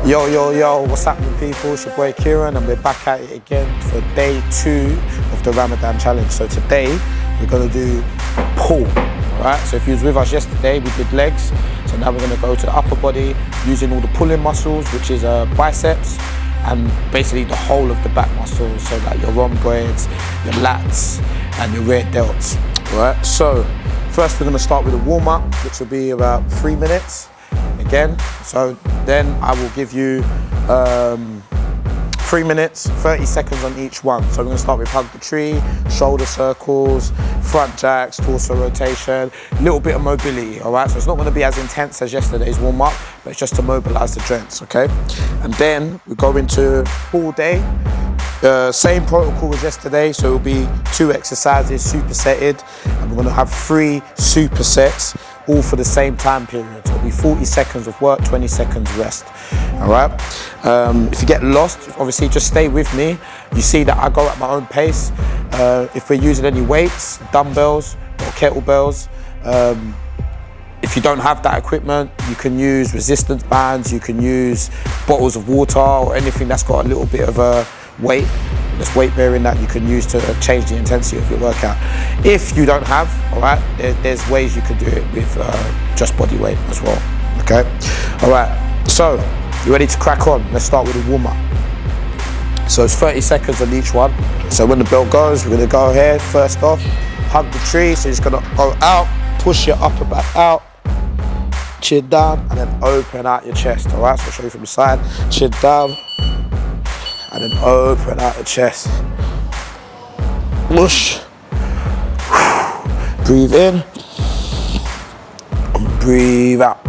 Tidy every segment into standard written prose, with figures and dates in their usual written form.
Yo, what's happening people? It's your boy Keron and we're back at it again for day 2 of the Ramadan challenge. So today we're gonna do pull, all right? So if you was with us yesterday, we did legs. So now we're gonna go to the upper body using all the pulling muscles, which is biceps and basically the whole of the back muscles. So like your rhomboids, your lats and your rear delts, all right? So first we're gonna start with a warm up, which will be about 3 minutes. Again, so then I will give you 3 minutes, 30 seconds on each one. So we're gonna start with hug the tree, shoulder circles, front jacks, torso rotation, a little bit of mobility, all right? So it's not gonna be as intense as yesterday's warm up, but it's just to mobilize the joints, okay? And then we go into full day, same protocol as yesterday, so it'll be 2 exercises, supersetted, and we're gonna have 3 supersets, all for the same time period. So it'll be 40 seconds of work, 20 seconds rest, all right? If you get lost, obviously just stay with me. You see that I go at my own pace. If we're using any weights, dumbbells or kettlebells, if you don't have that equipment, you can use resistance bands, you can use bottles of water or anything that's got a little bit of a weight, that's weight bearing that you can use to change the intensity of your workout. If you don't have, all right, there's ways you can do it with just body weight as well, okay? All right, so you ready to crack on? Let's start with a warm up. So it's 30 seconds on each one. So when the bell goes, we're gonna go here, first off, hug the tree. So you're just gonna go out, push your upper back out, chin down, and then open out your chest, all right? So I'll show you from the side, chin down, and then open out the chest. Push. Breathe in. And breathe out.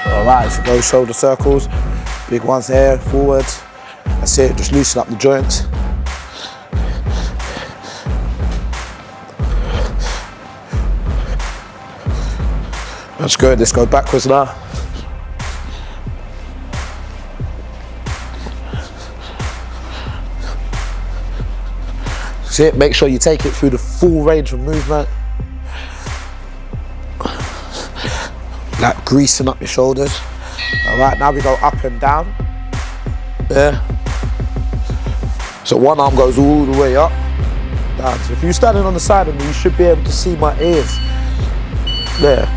Alright, so go shoulder circles. Big ones here, forwards. That's it, just loosen up the joints. That's good, let's go backwards now. That's it, make sure you take it through the full range of movement. Like greasing up your shoulders. All right, now we go up and down. There. So one arm goes all the way up. Down. So if you're standing on the side of me, you should be able to see my ears. There.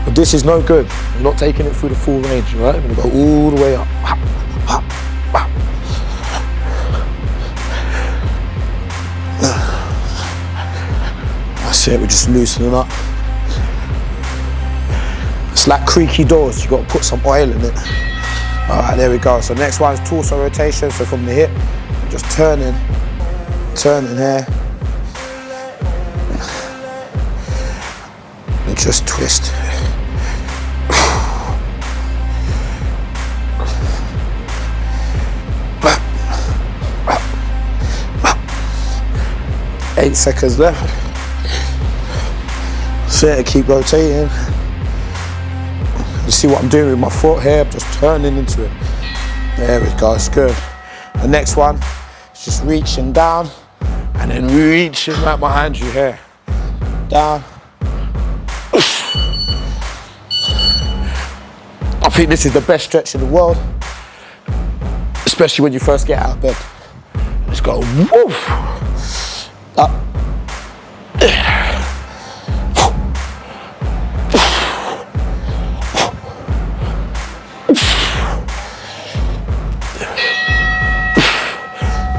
But this is no good. I'm not taking it through the full range, right? I'm gonna go all the way up. That's it, we're just loosening up. It's like creaky doors, you got to put some oil in it. All right, there we go. So next one is torso rotation. So from the hip, just turning here. And just twist. 8 seconds left. So keep rotating. You see what I'm doing with my foot here? I'm just turning into it. There we go, it's good. The next one is just reaching down and then reaching right behind you here. Down. I think this is the best stretch in the world, especially when you first get out of bed. Just go woof. Up.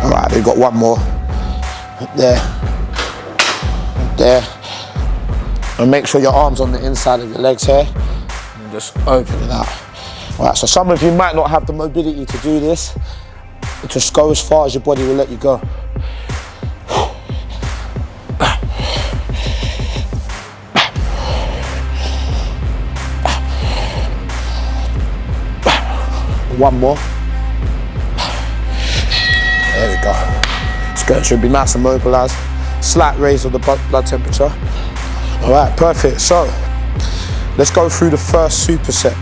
All right, we've got one more. There. There. And make sure your arm's on the inside of your legs here. And just open it out. All right, so some of you might not have the mobility to do this. Just go as far as your body will let you go. One more. There we go. Skirt should be nice and mobilized. Slight raise of the blood temperature. All right, perfect. So let's go through the first superset.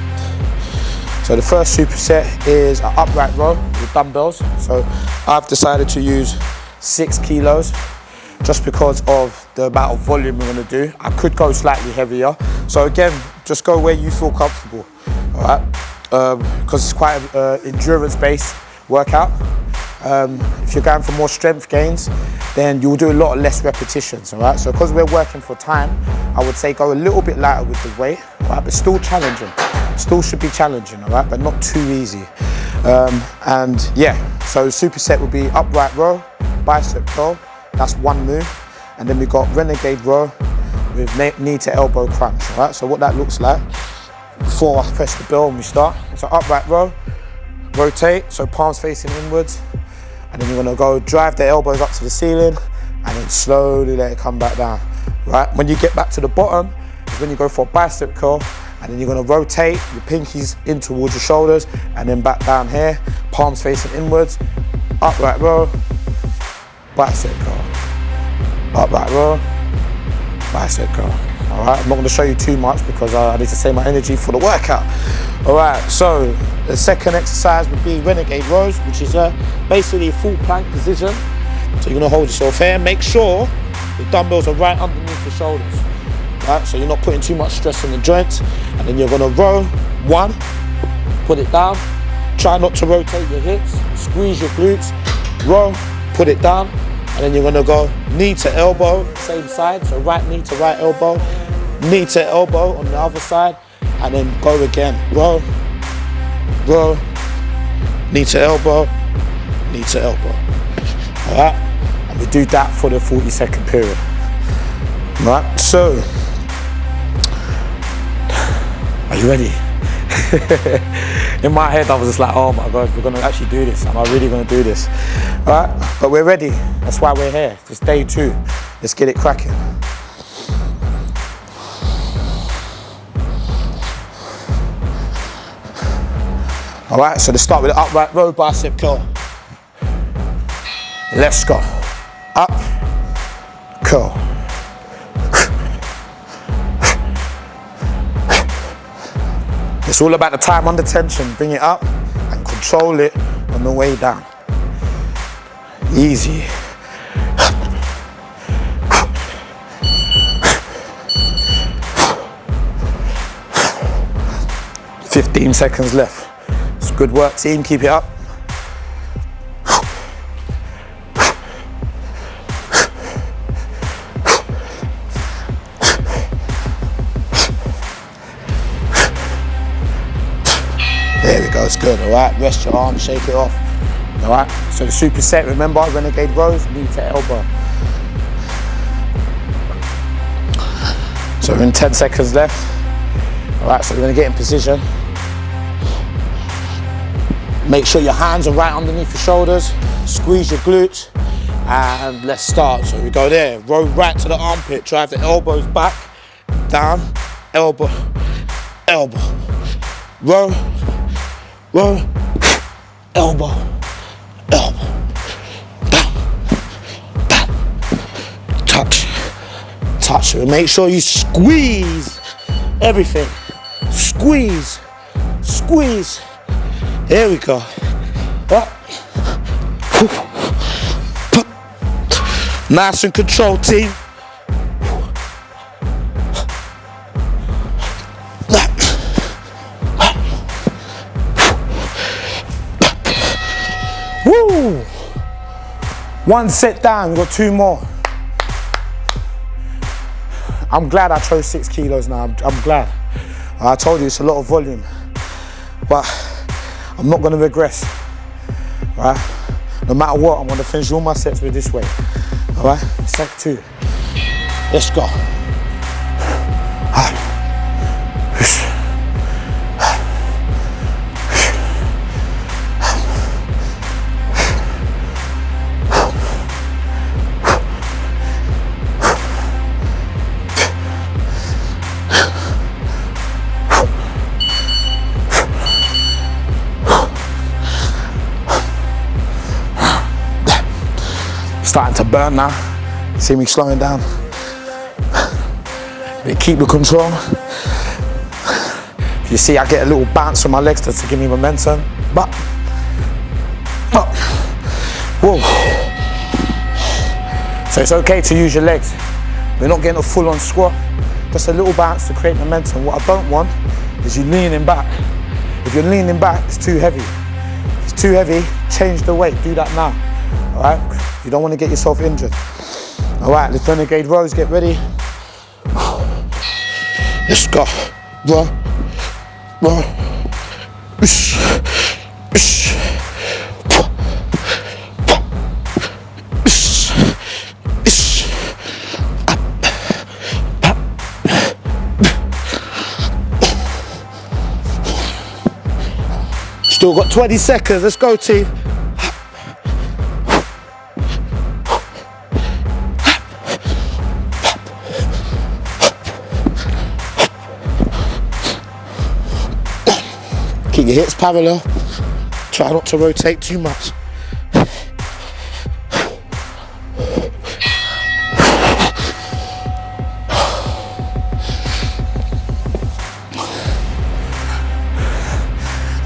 So the first superset is an upright row with dumbbells. So I've decided to use 6 kilos, just because of the amount of volume we're gonna do. I could go slightly heavier. So again, just go where you feel comfortable, all right? Because it's quite an endurance-based workout. If you're going for more strength gains, then you'll do a lot less repetitions, all right? So because we're working for time, I would say go a little bit lighter with the weight, all right? But still challenging. Still should be challenging, all right? But not too easy. And yeah, so superset would be upright row, bicep curl, that's one move. And then we got renegade row with knee to elbow crunch, all right? So what that looks like, before I press the bell when we start, so upright row, rotate, so palms facing inwards, and then you're gonna go drive the elbows up to the ceiling, and then slowly let it come back down, right? When you get back to the bottom, is when you go for a bicep curl, and then you're gonna rotate your pinkies in towards your shoulders, and then back down here, palms facing inwards, upright row, bicep curl, upright row, bicep curl. All right, I'm not gonna show you too much because I need to save my energy for the workout. All right, so the second exercise would be renegade rows, which is basically a full plank position. So you're gonna hold yourself here. Make sure the dumbbells are right underneath your shoulders. Right, so you're not putting too much stress on the joints. And then you're gonna row, one, put it down. Try not to rotate your hips, squeeze your glutes, row, put it down. And then you're gonna go knee to elbow, same side, so right knee to right elbow, knee to elbow on the other side, and then go again. Row, row, knee to elbow, knee to elbow. All right, and we do that for the 40-second period. All right, so, are you ready? In my head, I was just like, oh my God, we're gonna actually do this. Am I really gonna do this? All right, but we're ready. That's why we're here. It's day 2. Let's get it cracking. All right, so let's start with the upright row bicep curl. Let's go. Up, curl. It's all about the time under tension. Bring it up and control it on the way down. Easy. "15 seconds left. It's good work, team. Keep it up. There we go, it's good, all right? Rest your arms, shake it off, all right? So the superset, remember, renegade rows, knee to elbow. So we're in 10 seconds left. All right, so we're gonna get in position. Make sure your hands are right underneath your shoulders, squeeze your glutes, and let's start. So we go there, row right to the armpit, drive the elbows back, down, elbow, elbow, row, row, elbow, elbow, down, back, touch, touch. So make sure you squeeze everything. Squeeze, squeeze. There we go. Up. Nice and controlled, team. Woo! One set down, we've got 2 more. I'm glad I chose 6 kilos now, I'm glad. I told you it's a lot of volume, but I'm not gonna regress, right? No matter what, I'm gonna finish all my sets with this weight, all right? Set 2, let's go. Starting to burn now. See me slowing down. But keep the control. You see I get a little bounce from my legs to give me momentum. But, whoa. So it's okay to use your legs. We're not getting a full-on squat, just a little bounce to create momentum. What I don't want is you leaning back. If you're leaning back, it's too heavy. If it's too heavy, change the weight, do that now, all right? You don't want to get yourself injured. All right, let's renegade rows, get ready. Let's go. Still got 20 seconds, let's go team. Keep your hips parallel, try not to rotate too much.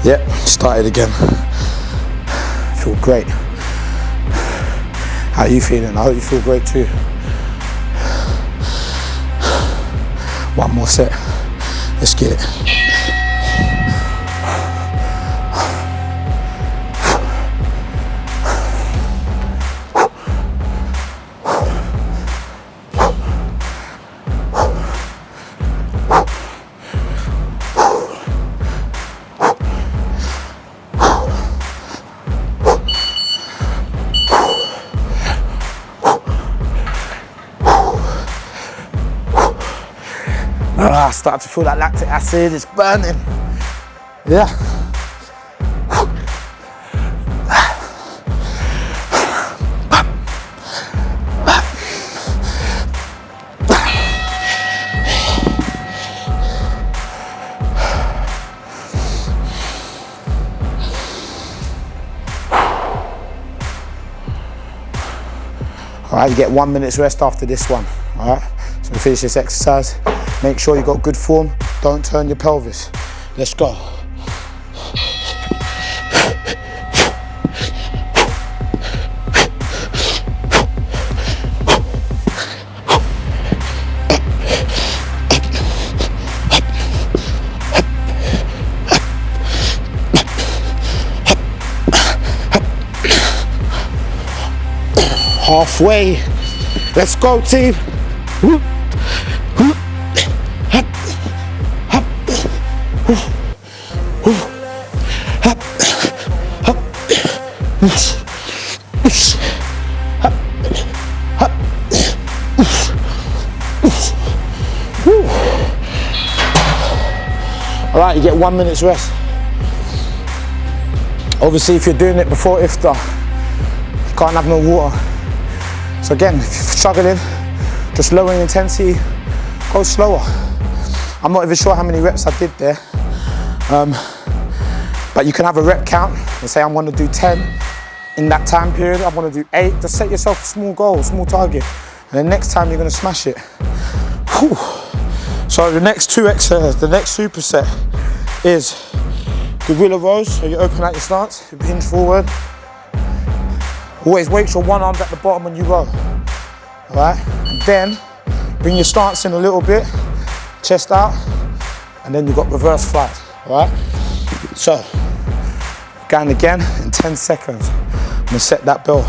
Yep, started again. Feel great. How are you feeling? I hope you feel great too. One more set. Let's get it. I start to feel that lactic acid, it's burning. Yeah. All right, you get 1 minute's rest after this one. All right, so we finish this exercise. Make sure you got good form, don't turn your pelvis. Let's go. Halfway. Let's go, team. All right, you get 1 minute's rest. Obviously, if you're doing it before iftar, you can't have no water. So again, if you're struggling, just lowering intensity, go slower. I'm not even sure how many reps I did there, but you can have a rep count and say I'm going to do 10 in that time period. I want to do 8. Just set yourself a small goal, a small target, and then next time you're going to smash it. Whew. So the next two exercises, the next superset is gorilla rows. So you open out your stance, you hinge forward. Always wait till one arm's at the bottom when you row. All right, and then bring your stance in a little bit, chest out, and then you've got reverse flies. All right, so again in 10 seconds. I'm gonna set that bell.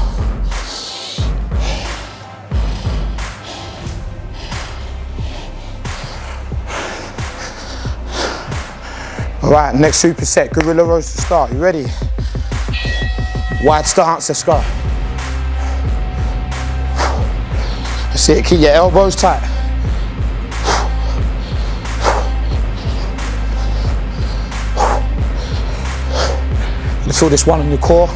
All right, next superset, gorilla rows to start. You ready? Wide stance, let's go. That's it, keep your elbows tight. You feel this one on your core.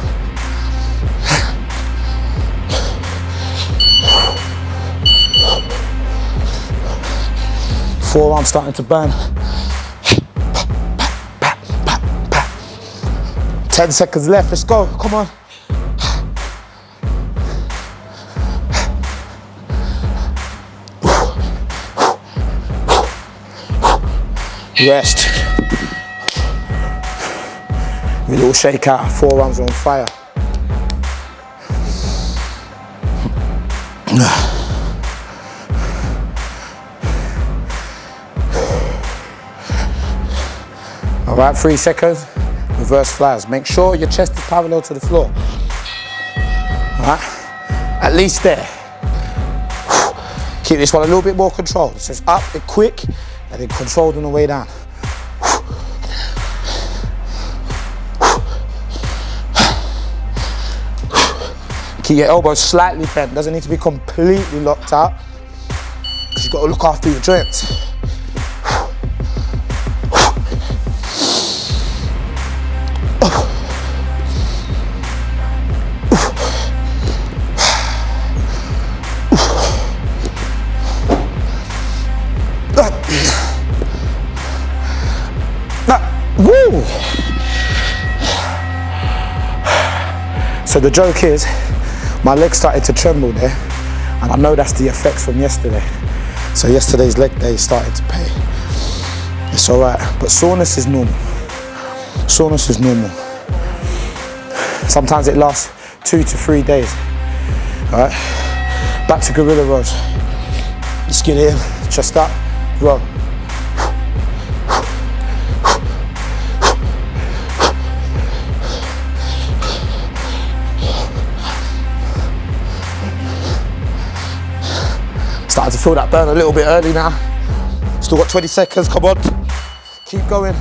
Forearm starting to burn. 10 seconds left, let's go, come on. Rest. A little shake out, forearms are on fire. All right, 3 seconds, reverse flies. Make sure your chest is parallel to the floor. All right, at least there. Keep this one a little bit more controlled. So it's up, it's quick, and then controlled on the way down. Keep your elbows slightly bent. Doesn't need to be completely locked out, because you've got to look after your joints. Woo! So the joke is, my legs started to tremble there, and I know that's the effects from yesterday. So yesterday's leg day started to pay. It's all right, but soreness is normal. Soreness is normal. Sometimes it lasts 2 to 3 days. All right, back to gorilla rows. Let's get in, chest up, row. Starting to feel that burn a little bit early now. Still got 20 seconds, come on. Keep going.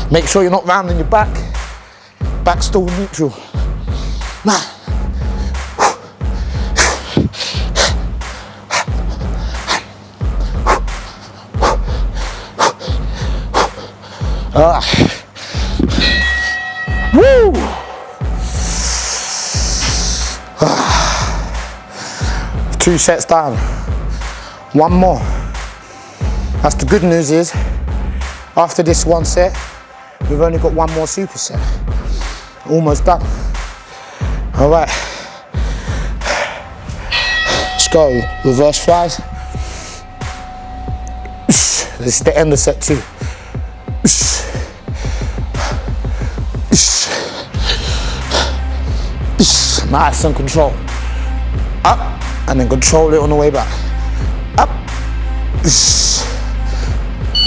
Make sure you're not rounding your back. Back still neutral. Nah. Woo! 2 sets down, 1 more. That's the good news is, after this 1 set, we've only got 1 more superset. Almost done. All right. Let's go, reverse flies. This is the end of set 2. Nice and controlled. Up, and then control it on the way back. Up,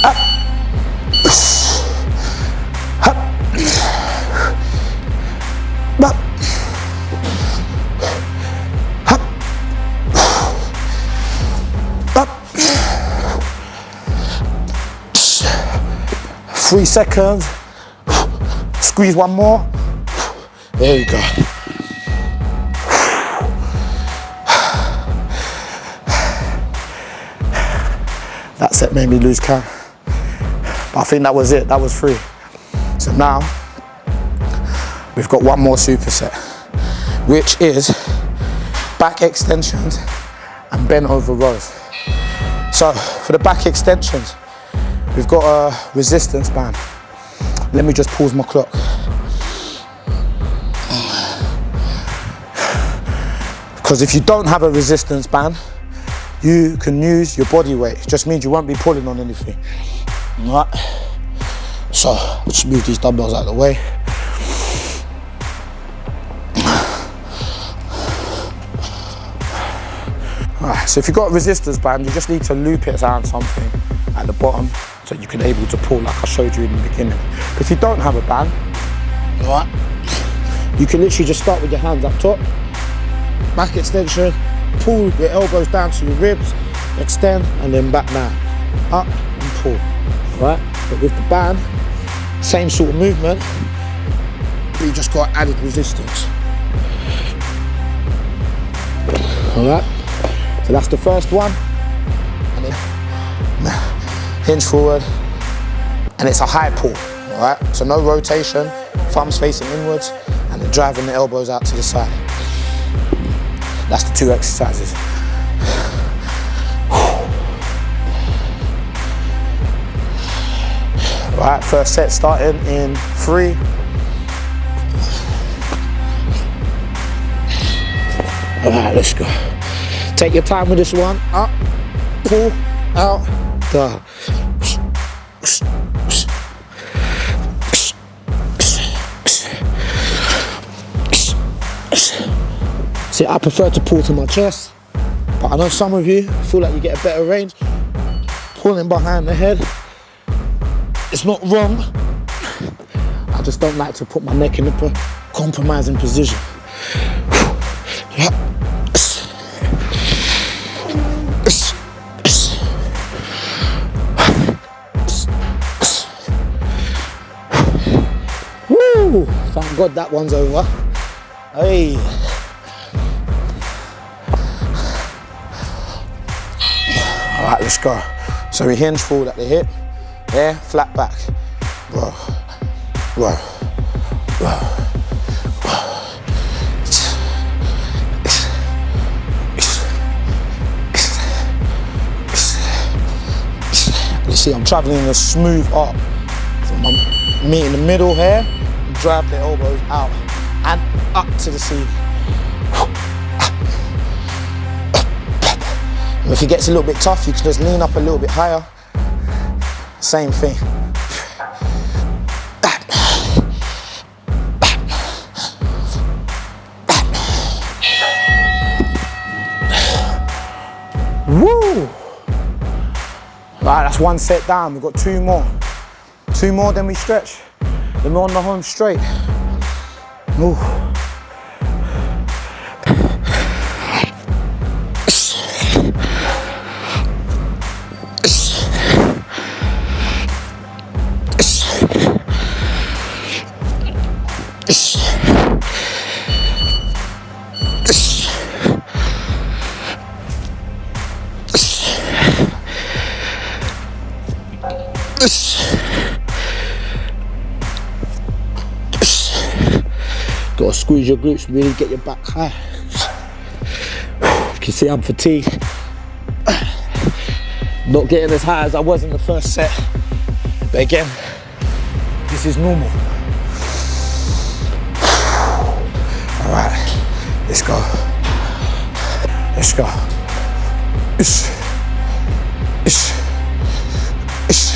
up, up, up, up, up. 3 seconds. Squeeze 1 more. There you go. That set made me lose count, but I think that was it, that was 3. So now, we've got 1 more superset, which is back extensions and bent over rows. So, for the back extensions, we've got a resistance band. Let me just pause my clock. Because if you don't have a resistance band, you can use your body weight. It just means you won't be pulling on anything. All right. So, I'll just move these dumbbells out of the way. All right, so if you've got a resistance band, you just need to loop it around something at the bottom so you can be able to pull like I showed you in the beginning. But if you don't have a band, all right, you can literally just start with your hands up top, back extension, pull your elbows down to your ribs, extend, and then back down, up and pull, right? But with the band, same sort of movement, but you just got added resistance. All right, so that's the first one, and then hinge forward, and it's a high pull, all right? So no rotation, thumbs facing inwards, and then driving the elbows out to the side. That's the 2 exercises. Right, first set starting in 3. All right, let's go. Take your time with this one. Up, pull, out, down. See, I prefer to pull to my chest, but I know some of you feel like you get a better range pulling behind the head. It's not wrong. I just don't like to put my neck in a compromising position. Woo! Thank God that one's over. Hey. All right, let's go. So we hinge forward at the hip, yeah, flat back. Whoa, whoa, whoa. You see, I'm traveling in a smooth arc. So my meet in the middle here, drive the elbows out and up to the ceiling. And if it gets a little bit tough, you can just lean up a little bit higher. Same thing. Woo! Right, that's one set down. We've got two more. Two more, then we stretch. Then we're on the home straight. Ooh. Gotta squeeze your glutes, really get your back high. You can see I'm fatigued. Not getting as high as I was in the first set. But again, this is normal. All right, let's go. Let's go. Ish. Ish. Ish.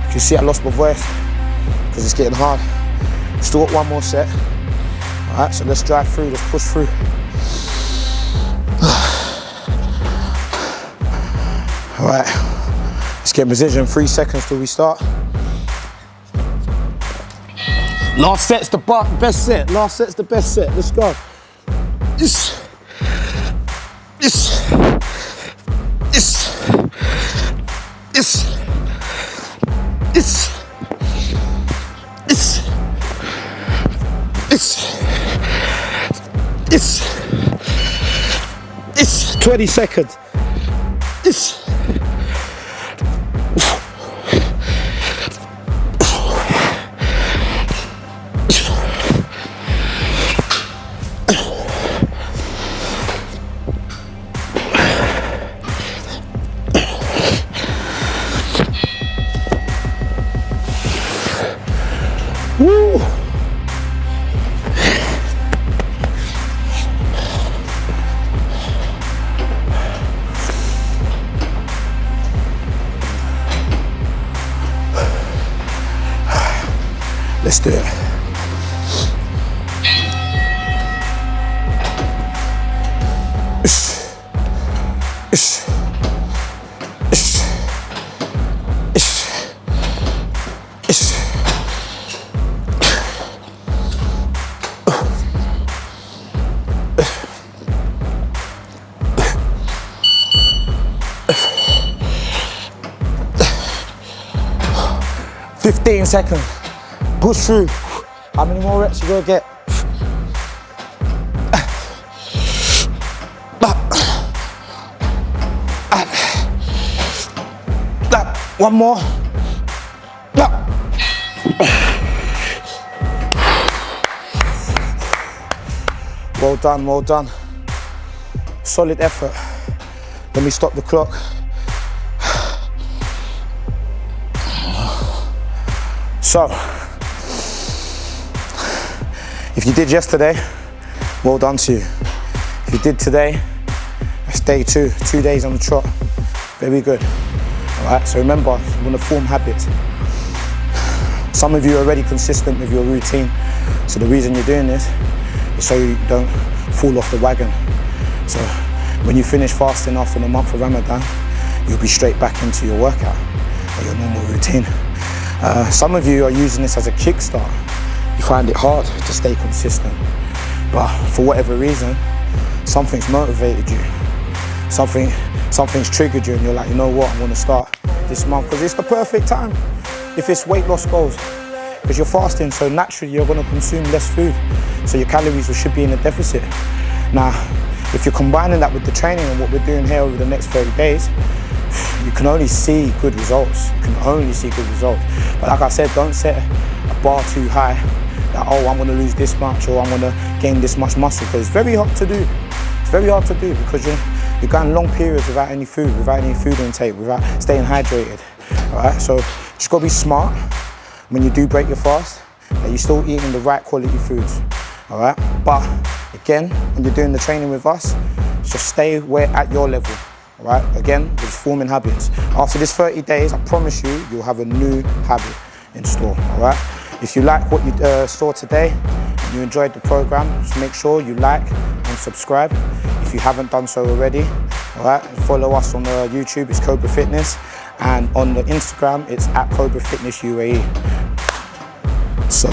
'Cause see, I lost my voice because it's getting hard. Still got one more set. All right, so let's drive through, let's push through. All right, let's get in position, 3 seconds till we start. Last set's the best set, last set's the best set, let's go. Yes. Yes. Yes. Yes. Yes. Yes. Yes. Yes. Yes. 20 seconds. Yes. Woo! Let's do it. Ish. Ish. Ish. Ish. Ish. 15 seconds. Push through. How many more reps you gonna get? One more. Well done, well done. Solid effort. Let me stop the clock. So, if you did yesterday, well done to you. If you did today, that's day 2, 2 days on the trot. Very good. All right, so remember, you want to form habits. Some of you are already consistent with your routine, so the reason you're doing this is so you don't fall off the wagon. So when you finish fasting after the month of Ramadan, you'll be straight back into your workout or your normal routine. Some of you are using this as a kickstart. You find it hard to stay consistent, but for whatever reason, something's motivated you. Something's triggered you and you're like, you know what, I'm gonna start this month because it's the perfect time if it's weight loss goals. Because you're fasting, so naturally you're gonna consume less food. So your calories should be in a deficit. Now, if you're combining that with the training and what we're doing here over the next 30 days, you can only see good results. You can only see good results. But like I said, don't set a bar too high that, oh, I'm gonna lose this much or I'm gonna gain this much muscle, because it's very hard to do. It's very hard to do because you're going long periods without any food, without any food intake, without staying hydrated. All right, so just gotta be smart when you do break your fast, that you're still eating the right quality foods. All right, but again, when you're doing the training with us, just stay at your level. All right, again, it's forming habits. After this 30 days, I promise you, you'll have a new habit in store. All right, if you like what you saw today, and you enjoyed the program, just make sure you like and subscribe if you haven't done so already. All right, follow us on the YouTube, it's Cobra Fitness, and on the Instagram, it's @Cobra Fitness UAE. So.